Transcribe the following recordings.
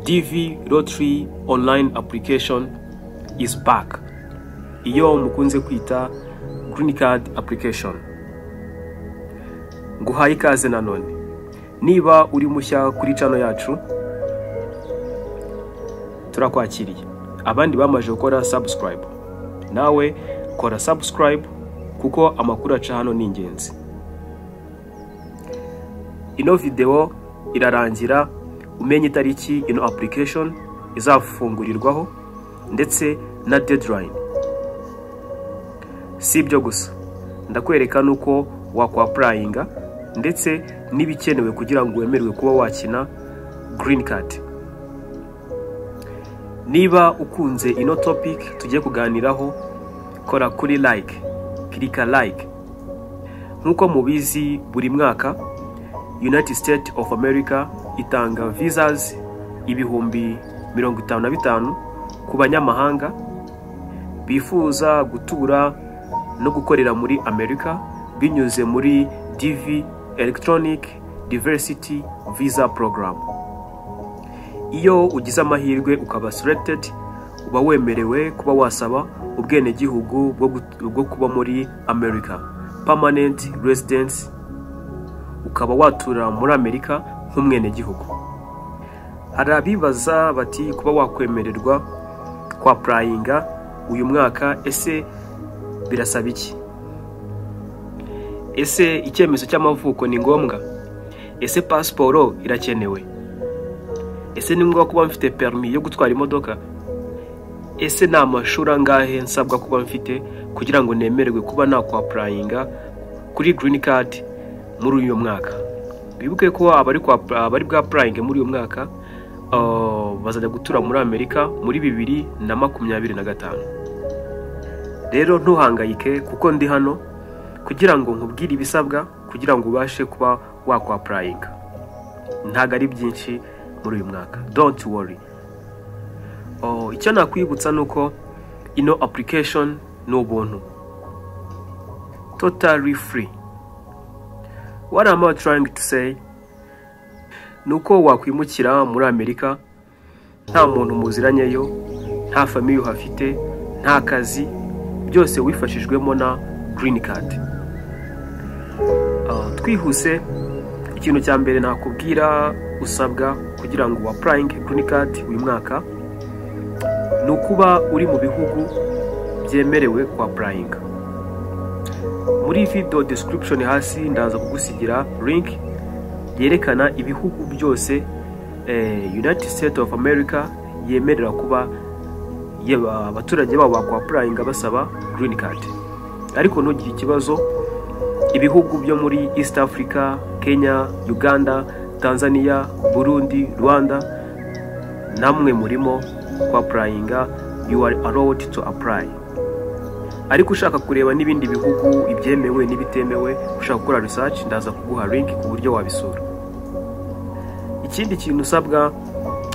DV Lottery online application is back. Iyo mukunze kwita green card application. Nguhaye ikaze nanone. Niba uri mushya kuri channel yacu, turakwakiriye. Abandi bamaje gukora subscribe, nawe kora subscribe kuko amakuru aca hano ni ingenzi. Ino video irarangira umenye itariki ino application izafungurirwaho ndetse na deadline. Si ibyo gusa, ndakwereka nuko wakwapplyinga ndetse n'ibikenewe kugira ngo wemerwe kuba wakina green card. Niba ukunze ino topic tugiye kuganiraho, kora kuri klika like. Nkuko mubizi, buri mwaka United States of America itanga visas ibihumbi 55 ku banyamahanga bifuza gutura no gukorera muri America binyuze muri DV Electronic Diversity Visa Program. Iyo ugize amahirwe ukaba selected, uba wemerewe kuba wasaba ubwenegihugu bwo kuba muri America, permanent residence, ukaba watura muri America nk'umwenegihugu. Hari abibaza bati kuba wakwemererwa kwa applyinga uyu mwaka ese birasaba iki? Ese icyemezo cy'amavuko ni ngombwa? Ese passport irakenewe? Ese ni ngombwa kuba mfite permis yo gutwara imodoka? Ese nta mashuri angahe nsabwa kuba mfite kugira ngo nemererwe kuba nakwapplyinga kuri green card muri uyu mwaka? Bibuke ko abari bwa applying muri uyu mwaka bazajya gutura muri Amerika muri 2025. Rero ntuhangayike kuko ndi hano kugira ngo nkubwire ibisabwa kugira ngo ubashe kuba wakwapplyinga. Ntago ari byinshi muri uyu mwaka, don't worry. Icyo nakwibutsa nuko ino application ni ubuntu, totally free. What am I trying to say? Nuko wakwimukira muri Amerika nta muntu muziranyeyo, nta family uhafite, nta kazi, byose wifashijwemo na green card. Twihuse, ikintu cya mbere nakubwira usabwa kugira ngo applying green card uyu mwaka nukuba uri mu bihugu byemerewe kwa applying. Muri video description hasi ndaza kugusigira link yerekana ibihugu byose United States of America yemerera kuba abaturage babo bakwapplyinga basaba green card. Ariko ntugire ikibazo, ibihugu byo muri East Africa, Kenya, Uganda, Tanzania, Burundi, Rwanda, namwe murimo kwapplyinga, you are allowed to apply. Ariko ushaka kureba n'ibindi bihugu ibyemewe n'ibitemewe, ushaka gukora research, ndaza kuguha link ku buryo wabisura. Ikindi kintu usabwa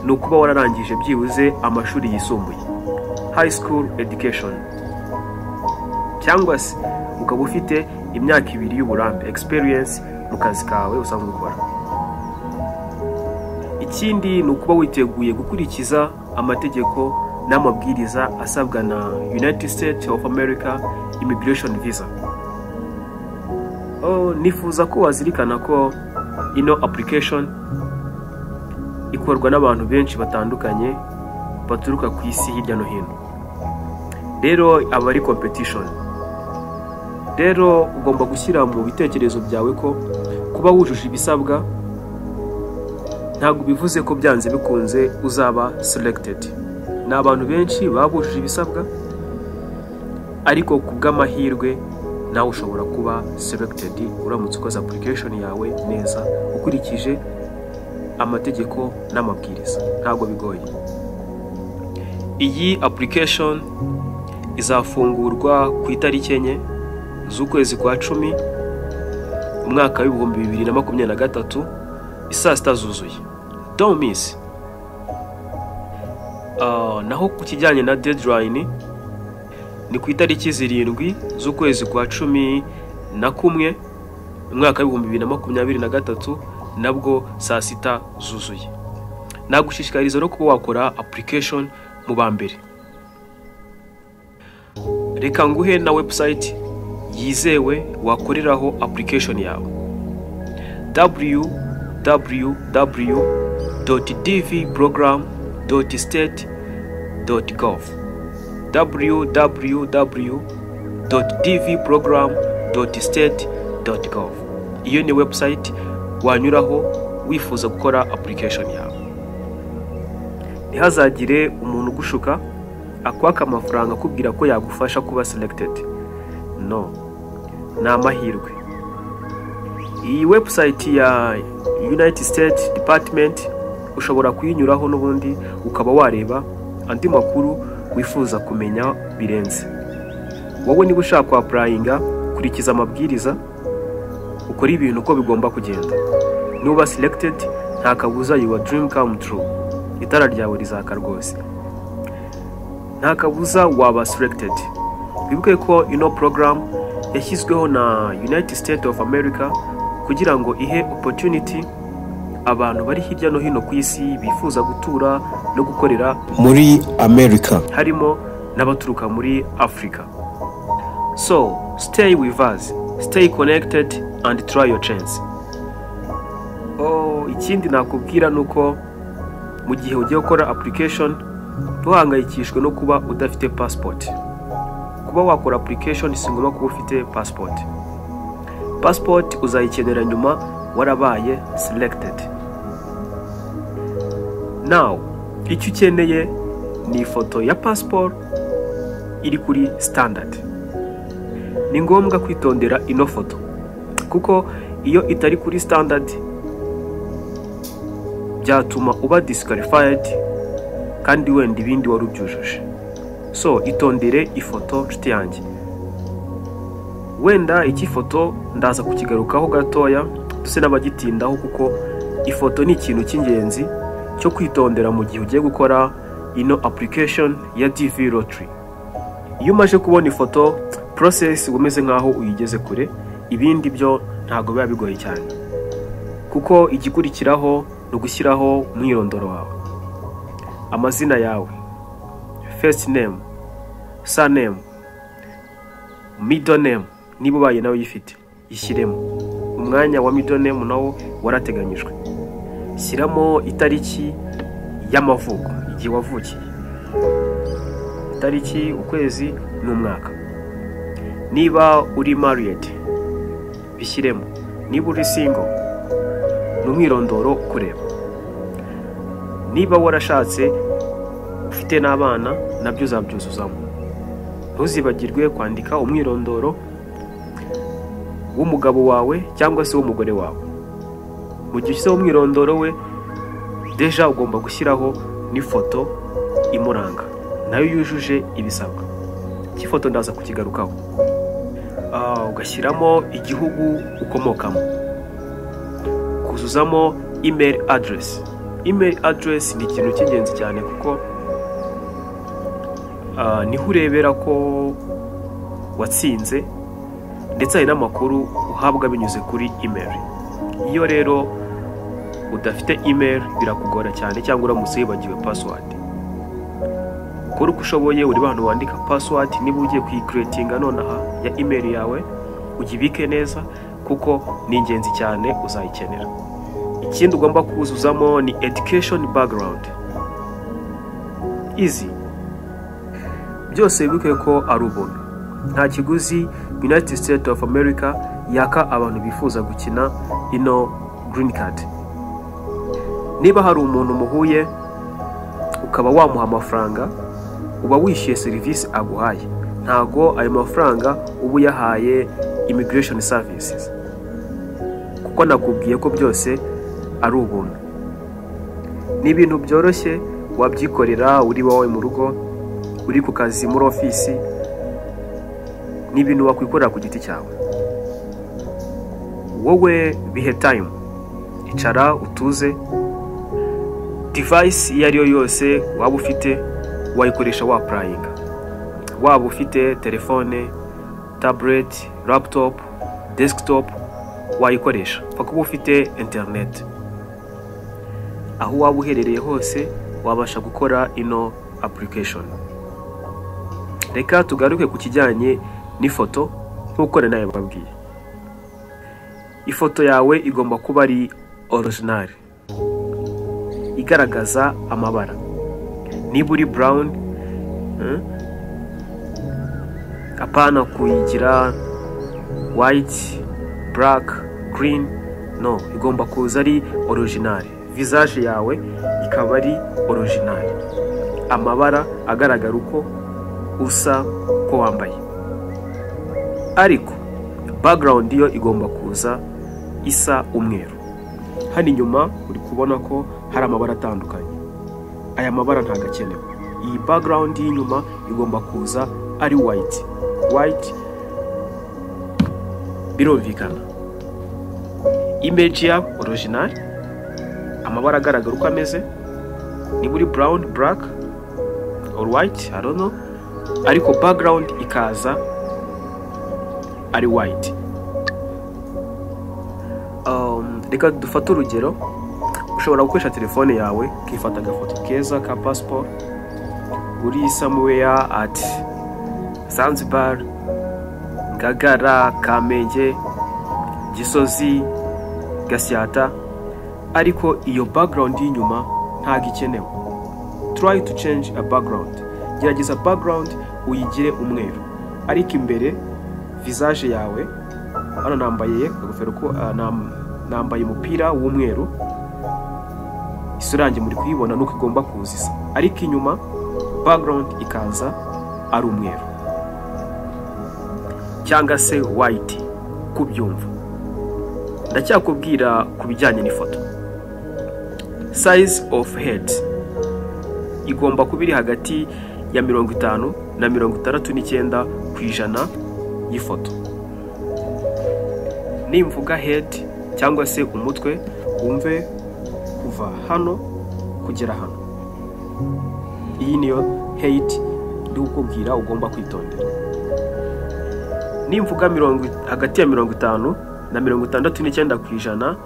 ni ukuba wararangije byibuze amashuri yisumbuye, high school education, cyangwa se ukaba ufite imyaka 2 y'uburambe, experience mu kazi kawe usanzwe ukora. Ikindi ni ukuba witeguye gukurikiza amategeko n'amabwiriza asabwa na United States of America Immigration Visa. Nifuza ko wazirikana ko ino application ikorwa n'abantu benshi batandukanye baturuka ku isi hirya no hino. Rero abari competition. Rero ugomba gushyira mu bitekerezo byawe ko kuba wujuje ibisabwa ntabwo bivuze ko byanze bikunze uzaba selected. Ni abantu benshi babujuje ibisabwa, ariko kubw'amahirwe nawe ushobora kuba selected uramutse ukoze application yawe neza ukurikije amategeko n'amabwiriza. Ntabwo bigoye. Iyi application izafungurwa ku itariki 4 z'ukwezi kwa 10 umwaka wa 2023 isaa 6 zuzuye. Don't miss. Naho ku kijyanye na deadline ni ku itariki 7 z'ukwezi kwa 11 umwaka wa 2023 nabwo saa 6 zuzuye. nagushishikariza no kuba wakora application mu ba mbere. Reka nguhe na website yizewe wakoreraho application yawe: www.dvprogram.state.gov www.dvprogram.state.gov. Iyo ni website wanyuraho wifuza gukora application yawe. Ntihazagire umuntu ugushuka akwaka amafaranga akubwira ko yagufasha kuba selected. No, ni amahirwe. Iyi website ya United States Department ushobora kuyinyuraho n'ubundi ukaba wareba andi makuru wifuza kumenya birenze. Wowe niba ushaka applyinga, kurikiza amabwiriza, ukora ibintu uko bigomba kugenda. Nuba selected, nta kabuza your dream come true. Itara ryawe rizaka rwose. Nta kabuza waba selected. Bibuke ko ino program yashyizweho na United States of America kugira ngo ihe opportunity abantu bari hirya no hino ku isi bifuza gutura no gukorera muri America, harimo n'abaturuka muri Africa. So, stay with us, stay connected and try your chance. Ikindi nakubwira nuko mu gihe ugiye gukora application ntuhangayikishwe no kuba udafite passport. Kuba wakora application si ngombwa kuba ufite passport. Passport uzayikenera nyuma warabaye selected. Now, icyo ukeneye ni ifoto ya passport iri kuri standard. Ni ngombwa kwitondera ino foto kuko iyo itari kuri standard byatuma uba disqualified kandi wenda ibindi wari ubyujuje. So, itondere ifoto nshuti yanjye. Wenda iki foto ndaza kukigarukaho gatoya duse n'abagitindaho kuko ifoto ni ikintu cy'ingenzi cyo kwitondera mu gihe ugiye gukora ino application ya DV Lottery. Iyo umaze kubona ifoto, process umeze nkaho uyigeze kure, ibindi byo ntago biba bigoye cyane. Kuko igikurikiraho no gushyiraho umwirondoro wawe, amazina yawe, first name, surname, middle name niba ubaye nawe yifite ishyiremo. Umwanya wa middle name nawo warateganyijwe. Shyiramo itariki y'amavuko, igihe wavukiye, itariki, ukwezi n'umwaka. Niba uri married bishyiremo. Niba uri single n'umwirondoro kureba. Niba warashatse ufite n'abana nabyo uzabyuzuzamo. Ntuzibagirwe kwandika umwirondoro w'umugabo wawe cyangwa se w'umugore wawe. Mu gihe ushyizeho umwirondoro we, deja ugomba gushyiraho n'ifoto imuranga nayo yujuje ibisabwa. Iki foto ndaza kukigarukaho. Ugashyiramo igihugu ukomokamo, kuzuzamo email address. Email address ni ikintu cy'ingenzi cyane kuko niho urebera ko watsinze ndetse hari n'amakuru uhabwa binyuze kuri email. Iyo rero udafite email birakugora cyane cyangwa uramutse wibagiwe password. Kora uko ushoboye uri bantu wandika password niba ugiye kuyicreatinga nonaha ya email yawe, ugibike neza kuko ni ingenzi cyane uzayikenera. Ikindi ugomba kuzuzamo ni education background. Easy. Byose bibuke ko ari ubuntu. Nta kiguzi United States of America yaka abantu bifuza gukina ino green card. Niba hari umuntu muhuye ukaba wamuha amafaranga, uba wishyuye serivisi aguhaye. Ntago ayo mafaranga ubu yahaye immigration services. Kuko nakubwiye ko byose ari ubuntu. Ni ibintu byoroshye wabyikorera uri wowe mu rugo, uri ku kazi muri office. Ni ibintu wakwikorera ku giti cyawe. Wowe bihe time, icara utuze. Device iyo ariyo yose waba ufite wayikoresha wa applyinga. Waba ufite telefone, tablet, laptop, desktop wayikoresha. Kuko ufite internet. aho waba uherereye hose wabasha gukora ino application. Reka tugaruke ku kijyanye n'ifoto nk'uko nawe babwiye. Ifoto yawe igomba kuba ari original, igaragaza amabara. Niba uri brown, apana kuyigira white, black, green, no, igomba kuza ari original. Visage yawe ikaba ari original, amabara agaragara uko usa ko wambaye. Ariko background yo igomba kuza isa umweru. Hano inyuma uri kubona ko hari amabara atandukanye. Aya mabara ntago akenewe. Iyi background y'inyuma igomba kuza ari white. White birumvikana. Image ya original, amabara agaragara uko ameze. Niba uri brown, black or white, I don't know. Ariko background ikaza ari white. Reka dufate urugero. Ushobora gukoresha telefone yawe ukifata agafoto keza ka passport, uri somewhere at Zanzibar, Ngagara, Kamenge, Gisozi, Gasyata, ariko iyo background y'inyuma ntago ikenewe. Try to change a background. Gerageza background uyigire umweru, ariko imbere visage yawe, hano nambaye agofero ko nambaye umupira w'umweru, isura yanjye muri kuyibona nuko igomba kuzisa, ariko inyuma background ikaza ari umweru cyangwa se white. Kubyumva, ndacyakubwira ku bijyanye n'ifoto. Size of head igomba kuba iri hagati ya 50 na 69% y'ifoto. Nimvuga head cyangwa se umutwe, wumve kuva hano kugera hano. Iyi niyo height ndi kukubwira ugomba kwitondera. Nimvuga hagati ya 50 na 69%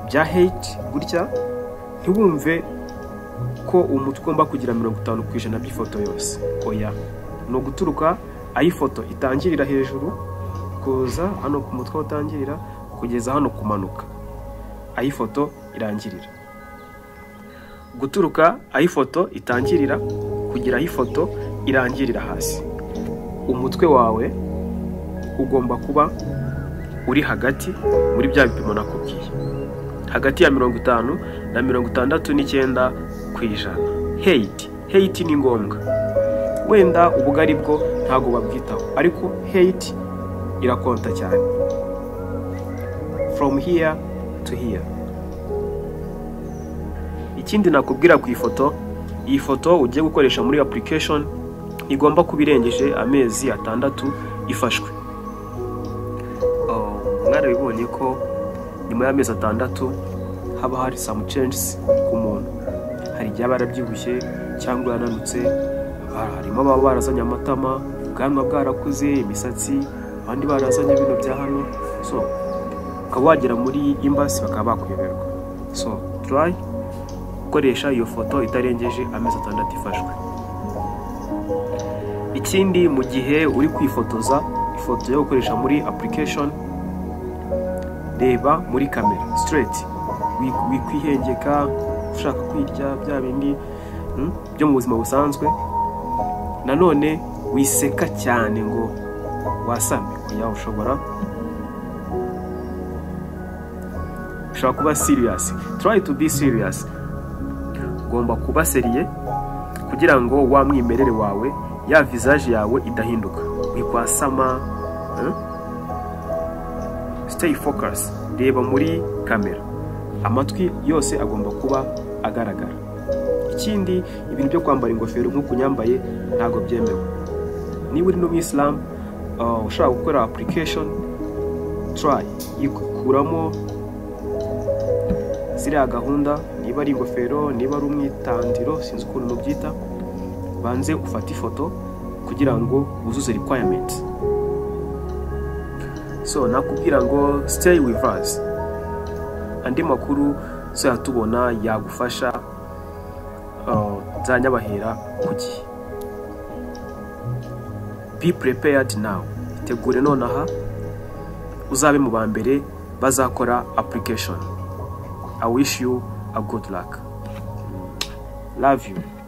bya height gutya, ntiwumve ko umutwe ugomba kugira 50% by'ifoto yose. Oya, no guturuka aho ifoto itangirira hejuru kuza hano ku mutwe utangirira kugeza hano kumanuka aho ifoto irangirira. Guturuka aho ifoto itangirira kugira aho ifoto irangirira hasi. Umutwe wawe ugomba kuba uri hagati muri bya bipimo nakubwiye, hagati ya 50 na 69%. Height ni ngombwa. Wenda ubugari bwo ntago babwitaho, ariko height irakonta cyane. From here to here. Ikindi nakubwira ku ifoto, iyi foto ugiye gukoresha muri application igomba kubirengeje amezi 6 ifashwe. Mwarabibonye ko nyuma y'amezi 6 haba hari some changes ku muntu. Hari igihe barabyibushye cyangwa yananutse, harimo baba barazanye amatama, ubwanwa bwarakuze, imisatsi, abandi barazanye ibintu bya hano. So ukaba wagera muri embassy bakaba bakuyoberwa. So try gukoresha iyo foto itarengeje amezi 6 ifashwe. Ikindi, mu gihe uri kwifotoza ifoto yo gukoresha muri application, reba muri kamera straight, wikwihengeka ushaka kwirya bya bindi byo mu buzima busanzwe. Nanone wiseka cyane ngo wasame. Oya, ushobora kuba serious. Try to be serious. Ugomba kuba seriye kugira ngo wa mwimerere wawe, ya visage yawe idahinduka. Wikwasama. Stay focus. Reba muri kamera. Amatwi yose agomba kuba agaragara. Ikindi, ibintu byo kwambara ingofero nk'uko nyambaye ntago byemewe. Niba uri no Islam ushaka gukora application, try yikuramo ziriya gahunda. Niba ari ingofero, niba ari umwitandiro, sinzi ukuntu mubyita, banze ufata ifoto kugira ngo uzuze requirements. So nakubwira ngo stay with us andi makuru tubona yagufasha nzanyabahera ku gihe. Be prepared now. Itegure nonaha uzabe mu ba mbere bazakora application. I wish you a good luck. Love you.